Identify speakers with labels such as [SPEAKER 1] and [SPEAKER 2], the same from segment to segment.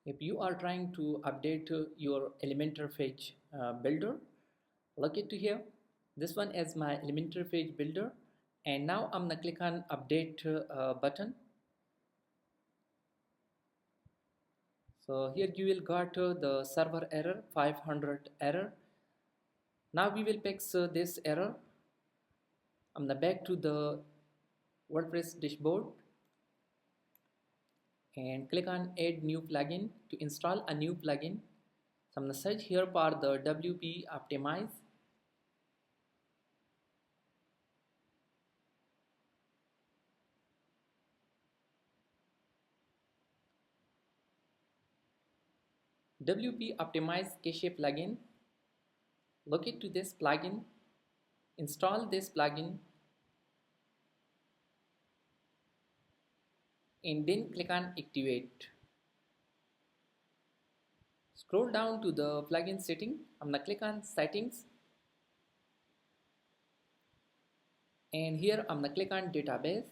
[SPEAKER 1] If you are trying to update your Elementor page builder, look it to here. This one is my Elementor page builder, and now I'm gonna click on update button. So here you will got the server error 500 error. Now we will fix this error. I'm gonna back to the WordPress dashboard and click on add new plugin to install a new plugin. So I'm gonna search here for the WP optimize. WP optimize cache plugin. Locate to this plugin, install this plugin, and then click on activate. Scroll down to the plugin setting. I'm gonna click on settings, and here I'm gonna click on database.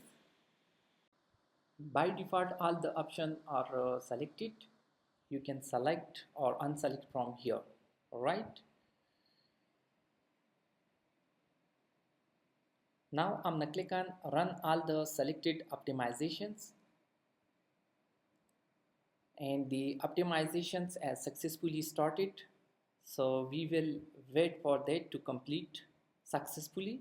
[SPEAKER 1] By default all the options are selected. You can select or unselect from here. Alright, now I'm gonna click on run all the selected optimizations, and the optimizations has successfully started, so we will wait for that to complete successfully.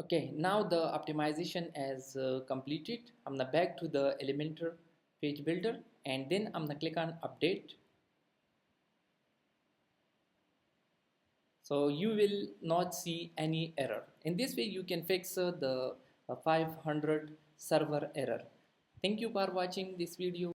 [SPEAKER 1] Okay, now the optimization is completed. I'm gonna back to the Elementor page builder, and then I'm gonna click on update. So you will not see any error. In this way you can fix the 500 server error. Thank you for watching this video.